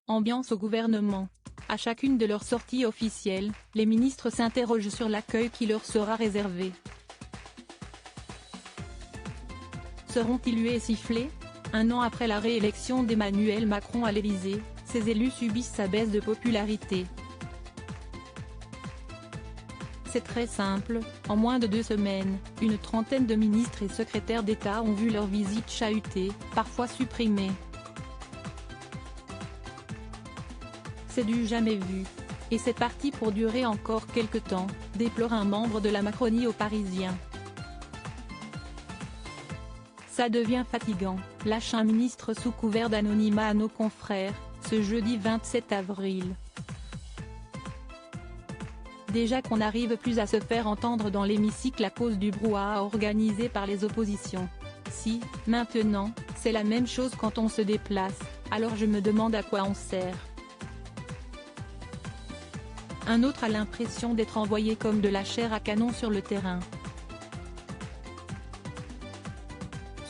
Ambiance au gouvernement. À chacune de leurs sorties officielles, les ministres s'interrogent sur l'accueil qui leur sera réservé. Seront-ils hués et sifflés? Un an après la réélection d'Emmanuel Macron à l'Élysée, ses élus subissent sa baisse de popularité. C'est très simple, en moins de 2 semaines, une trentaine de ministres et secrétaires d'État ont vu leur visite chahutée, parfois supprimée. C'est du jamais vu. Et c'est parti pour durer encore quelque temps, déplore un membre de la Macronie aux Parisiens. Ça devient fatigant, lâche un ministre sous couvert d'anonymat à nos confrères, ce jeudi 27 avril. Déjà qu'on n'arrive plus à se faire entendre dans l'hémicycle à cause du brouhaha organisé par les oppositions. Si, maintenant, c'est la même chose quand on se déplace, alors je me demande à quoi on sert. Un autre a l'impression d'être envoyé comme de la chair à canon sur le terrain.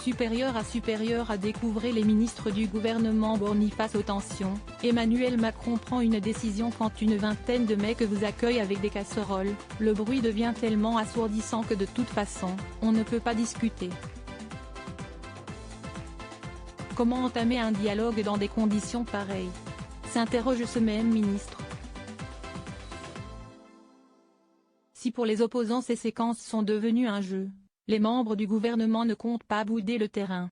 Supérieur à découvrir les ministres du gouvernement bornés face aux tensions, Emmanuel Macron prend une décision quand une vingtaine de mecs vous accueillent avec des casseroles, le bruit devient tellement assourdissant que de toute façon, on ne peut pas discuter. Comment entamer un dialogue dans des conditions pareilles? S'interroge ce même ministre. Si pour les opposants ces séquences sont devenues un jeu, les membres du gouvernement ne comptent pas bouder le terrain.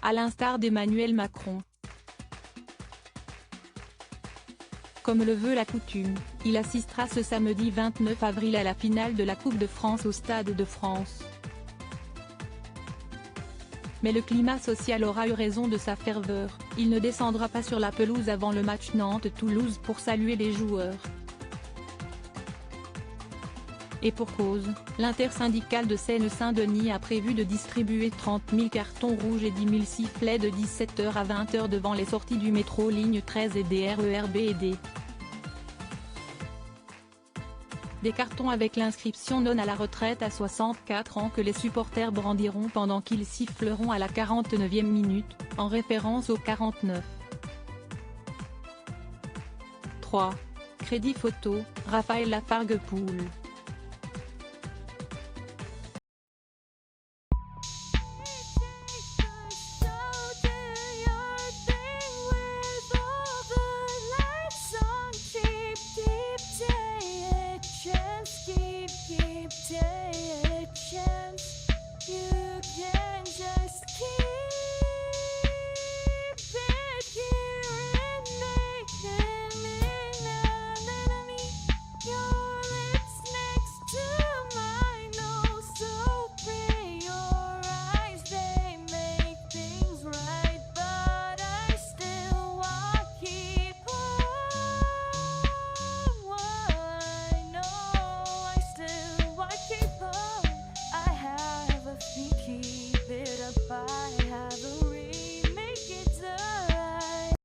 À l'instar d'Emmanuel Macron. Comme le veut la coutume, il assistera ce samedi 29 avril à la finale de la Coupe de France au Stade de France. Mais le climat social aura eu raison de sa ferveur, il ne descendra pas sur la pelouse avant le match Nantes-Toulouse pour saluer les joueurs. Et pour cause, l'intersyndicale de Seine-Saint-Denis a prévu de distribuer 30 000 cartons rouges et 10 000 sifflets de 17h à 20h devant les sorties du métro ligne 13 et des RER B et D. Des cartons avec l'inscription non à la retraite à 64 ans que les supporters brandiront pendant qu'ils siffleront à la 49e minute, en référence au 49. 3. Crédit photo, Raphaël Lafargue-Poul.